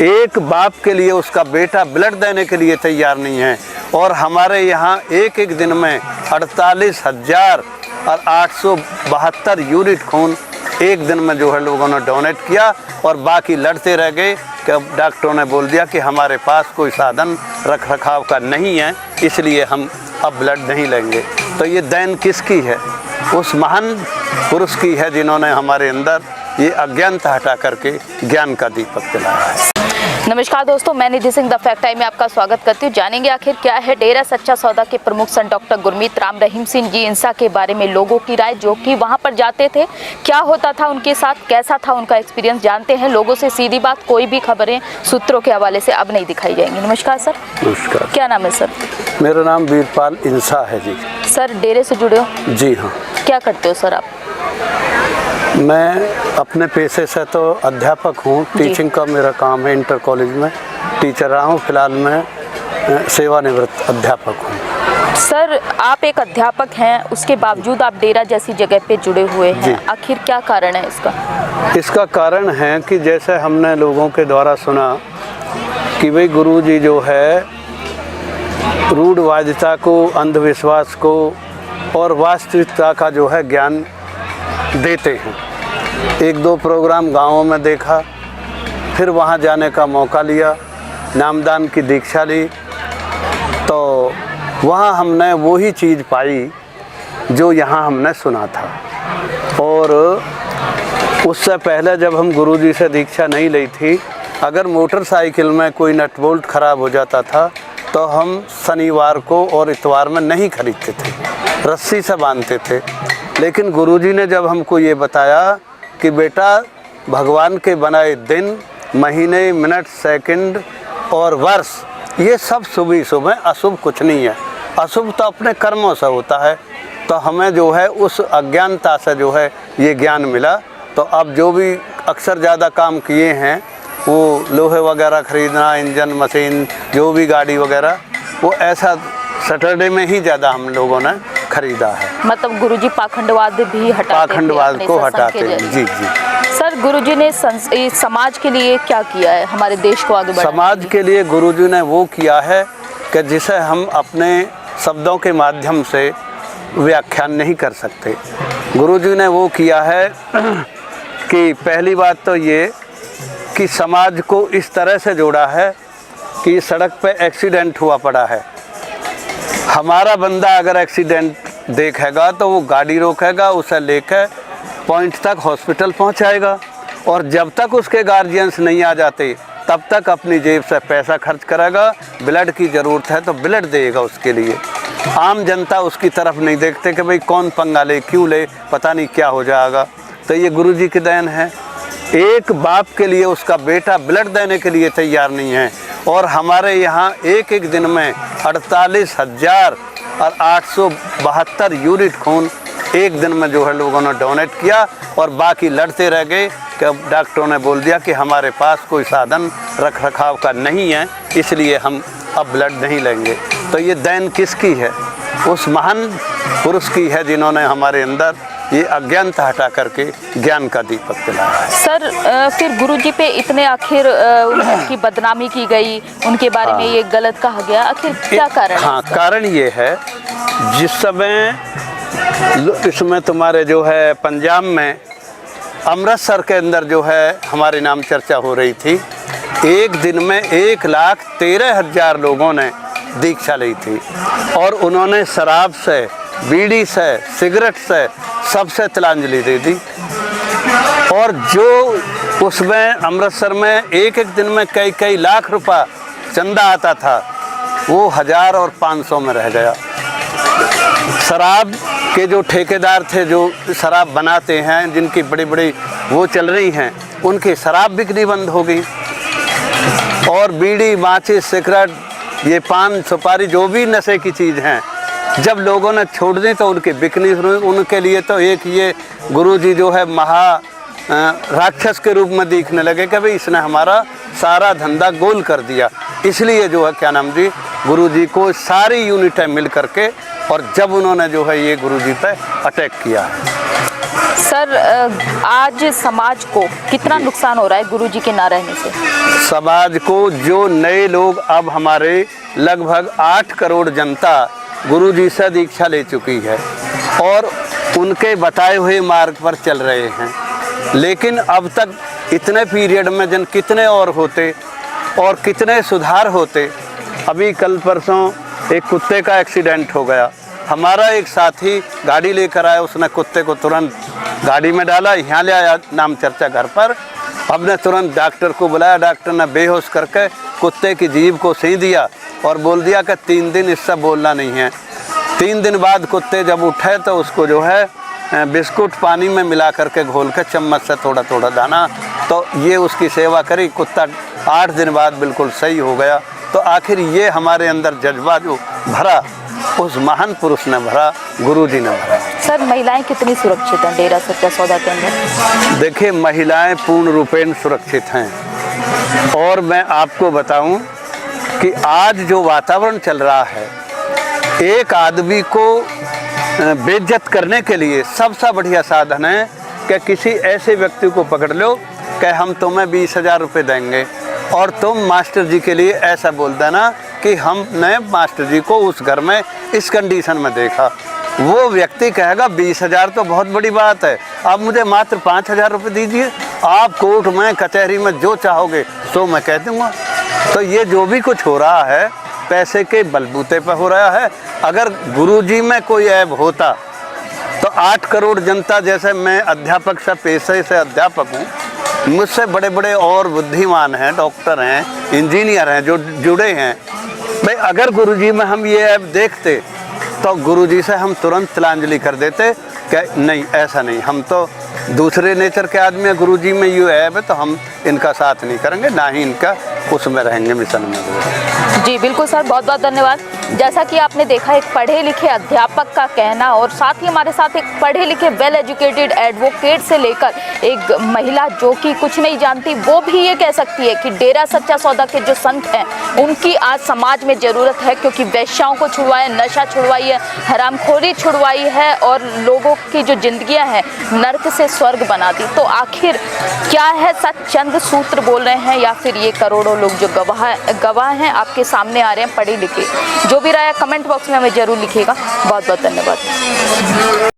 एक बाप के लिए उसका बेटा ब्लड देने के लिए तैयार नहीं है। और हमारे यहाँ एक एक दिन में 48,872 यूनिट खून एक दिन में जो है लोगों ने डोनेट किया, और बाकी लड़ते रह गए कि अब डॉक्टरों ने बोल दिया कि हमारे पास कोई साधन रख रखाव का नहीं है, इसलिए हम अब ब्लड नहीं लेंगे। तो ये देन किसकी है? उस महान पुरुष की है जिन्होंने हमारे अंदर ये अज्ञानता हटा करके ज्ञान का दीपक जलाया है। नमस्कार दोस्तों, मैं निधि सिंह द फैक्ट टाइम में आपका स्वागत करती हूँ। जानेंगे आखिर क्या है डेरा सच्चा सौदा के प्रमुख संत डॉक्टर गुरमीत राम रहीम सिंह जी इंसा के बारे में लोगों की राय, जो कि वहां पर जाते थे, क्या होता था उनके साथ, कैसा था उनका एक्सपीरियंस। जानते हैं लोगों से सीधी बात, कोई भी खबरें सूत्रों के हवाले से अब नहीं दिखाई जाएंगी। नमस्कार सर। नमस्कार। क्या नाम है सर? मेरा नाम वीरपाल इंसा है जी। सर डेरे से जुड़े हो? जी हाँ। क्या करते हो सर आप? मैं अपने पेशे से तो अध्यापक हूँ, टीचिंग का मेरा काम है, इंटर कॉलेज में टीचर रहा हूँ। फिलहाल मैं सेवानिवृत्त अध्यापक हूँ। सर आप एक अध्यापक हैं, उसके बावजूद आप डेरा जैसी जगह पे जुड़े हुए हैं, आखिर क्या कारण है इसका? इसका कारण है कि जैसे हमने लोगों के द्वारा सुना कि भाई गुरुजी जो है रूढ़वादिता को, अंधविश्वास को और वास्तविकता का जो है ज्ञान देते हैं। एक दो प्रोग्राम गाँवों में देखा, फिर वहाँ जाने का मौका लिया, नामदान की दीक्षा ली, तो वहाँ हमने वही चीज़ पाई जो यहाँ हमने सुना था। और उससे पहले जब हम गुरुजी से दीक्षा नहीं ली थी, अगर मोटरसाइकिल में कोई नट बोल्ट ख़राब हो जाता था तो हम शनिवार को और इतवार में नहीं खरीदते थे, रस्सी से बांधते थे। लेकिन गुरुजी ने जब हमको ये बताया कि बेटा भगवान के बनाए दिन, महीने, मिनट, सेकंड और वर्ष, ये सब शुभ ही शुभ है, अशुभ कुछ नहीं है। अशुभ तो अपने कर्मों से होता है। तो हमें जो है उस अज्ञानता से जो है ये ज्ञान मिला। तो अब जो भी अक्सर ज़्यादा काम किए हैं, वो लोहे वगैरह खरीदना, इंजन, मशीन, जो भी गाड़ी वगैरह, वो ऐसा सैटरडे में ही ज़्यादा हम लोगों ने खरीदा है। मतलब गुरुजी पाखंडवाद भी हटाते, पाखंडवाद को हटाते हैं। जी जी। सर गुरुजी ने समाज के लिए क्या किया है, हमारे देश को आगे बढ़ाने समाज के लिए गुरुजी ने वो किया है कि जिसे हम अपने शब्दों के माध्यम से व्याख्यान नहीं कर सकते। गुरुजी ने वो किया है कि पहली बात तो ये कि समाज को इस तरह से जोड़ा है कि सड़क पे एक्सीडेंट हुआ पड़ा है, हमारा बंदा अगर एक्सीडेंट देखेगा तो वो गाड़ी रोकेगा, उसे लेकर पॉइंट तक हॉस्पिटल पहुंचाएगा, और जब तक उसके गार्जियंस नहीं आ जाते तब तक अपनी जेब से पैसा खर्च करेगा। ब्लड की ज़रूरत है तो ब्लड देगा उसके लिए। आम जनता उसकी तरफ नहीं देखते कि भाई कौन पंगा ले, क्यों ले, पता नहीं क्या हो जाएगा। तो ये गुरुजी की देन है। एक बाप के लिए उसका बेटा ब्लड देने के लिए तैयार नहीं है, और हमारे यहाँ एक एक दिन में 48,872 यूनिट खून एक दिन में जो है लोगों ने डोनेट किया, और बाकी लड़ते रह गए कि अब डॉक्टरों ने बोल दिया कि हमारे पास कोई साधन रख रखाव का नहीं है, इसलिए हम अब ब्लड नहीं लेंगे। तो ये देन किसकी है? उस महान पुरुष की है जिन्होंने हमारे अंदर ये अज्ञानता हटा करके ज्ञान का दीपक जलाया है। सर फिर गुरुजी पे इतने आखिर उनकी बदनामी की गई, उनके बारे में ये गलत कहा गया, आखिर क्या कारण है? हाँ, कारण ये है, जिस समय इसमें तुम्हारे जो है पंजाब में अमृतसर के अंदर जो है हमारे नाम चर्चा हो रही थी, एक दिन में 1,13,000 लोगों ने दीक्षा ली थी, और उन्होंने शराब से, बीड़ी से, सिगरेट से, सबसे तिलांजलि दे दी। और जो उसमें अमृतसर में एक एक दिन में कई कई लाख रुपया चंदा आता था, वो 1000 और 500 में रह गया। शराब के जो ठेकेदार थे, जो शराब बनाते हैं, जिनकी बड़ी बड़ी वो चल रही हैं, उनकी शराब बिक्री बंद हो गई। और बीड़ी, माचिस, सिगरेट, ये पान, सुपारी, जो भी नशे की चीज़ हैं, जब लोगों ने छोड़ दी तो उनकी बिकनी हुई। उनके लिए तो एक ये गुरुजी जो है महा राक्षस के रूप में दिखने लगे कि भाई इसने हमारा सारा धंधा गोल कर दिया। इसलिए जो है क्या नाम जी, गुरुजी को सारी यूनिटें मिल करके, और जब उन्होंने जो है ये गुरुजी पे अटैक किया है। सर सर आज समाज को कितना नुकसान हो रहा है गुरुजी के ना रहने से? समाज को जो नए लोग अब हमारे लगभग 8 करोड़ जनता गुरुजी से दीक्षा ले चुकी है और उनके बताए हुए मार्ग पर चल रहे हैं, लेकिन अब तक इतने पीरियड में जन कितने और होते और कितने सुधार होते। अभी कल परसों एक कुत्ते का एक्सीडेंट हो गया, हमारा एक साथी गाड़ी लेकर आया, उसने कुत्ते को तुरंत गाड़ी में डाला, यहाँ ले आया नाम चर्चा घर पर। हमने तुरंत डॉक्टर को बुलाया, डॉक्टर ने बेहोश करके कुत्ते की जीभ को सी दिया और बोल दिया कि 3 दिन इससे बोलना नहीं है। 3 दिन बाद कुत्ते जब उठे तो उसको जो है बिस्कुट पानी में मिला करके घोल के चम्मच से थोड़ा थोड़ा दाना, तो ये उसकी सेवा करी। कुत्ता 8 दिन बाद बिल्कुल सही हो गया। तो आखिर ये हमारे अंदर जज्बा जो भरा उस महान पुरुष ने भरा, गुरुजी ने भरा। सर महिलाएं कितनी सुरक्षित हैं डेरा सच्चा सौदा के अंदर? देखिए, महिलाएं पूर्ण रूपेण सुरक्षित हैं और मैं आपको बताऊं कि आज जो वातावरण चल रहा है, एक आदमी को बेइज्जत करने के लिए सबसे बढ़िया साधन है कि किसी ऐसे व्यक्ति को पकड़ लो कि हम तुम्हें 20,000 रुपये देंगे और तुम मास्टर जी के लिए ऐसा बोल देना कि हमने मास्टर जी को उस घर में इस कंडीशन में देखा। वो व्यक्ति कहेगा 20,000 तो बहुत बड़ी बात है, आप मुझे मात्र 5,000 रुपये दीजिए, आप कोर्ट में कचहरी में जो चाहोगे तो मैं कह दूँगा। तो ये जो भी कुछ हो रहा है पैसे के बलबूते पर हो रहा है। अगर गुरुजी में कोई ऐब होता तो 8 करोड़ जनता, जैसे मैं अध्यापक से पेशे से अध्यापक हूँ, मुझसे बड़े बड़े और बुद्धिमान हैं, डॉक्टर हैं, इंजीनियर हैं जो जुड़े हैं भाई, अगर गुरुजी में हम ये ऐप देखते तो गुरुजी से हम तुरंत तिलांजलि कर देते कि नहीं, ऐसा नहीं, हम तो दूसरे नेचर के आदमी हैं, गुरुजी में ये ऐप है तो हम इनका साथ नहीं करेंगे, ना ही इनका उसमें रहेंगे मिशन में। जी बिल्कुल सर, बहुत बहुत धन्यवाद। जैसा कि आपने देखा एक पढ़े लिखे अध्यापक का कहना, और साथ ही हमारे साथ एक पढ़े लिखे वेल एजुकेटेड एडवोकेट से लेकर एक महिला जो कि कुछ नहीं जानती वो भी ये कह सकती है कि डेरा सच्चा सौदा के जो संत हैं उनकी आज समाज में ज़रूरत है, क्योंकि वेश्याओं को छुड़वाया, नशा छुड़वाई है, हरामखोरी छुड़वाई है और लोगों की जो जिंदगियां हैं नर्क से स्वर्ग बना दी। तो आखिर क्या है सच? चंद सूत्र बोल रहे हैं या फिर ये करोड़ों लोग जो गवाह हैं आपके सामने आ रहे हैं पढ़े लिखे? जो भी राय कमेंट बॉक्स में हमें जरूर लिखिएगा। बहुत बहुत धन्यवाद।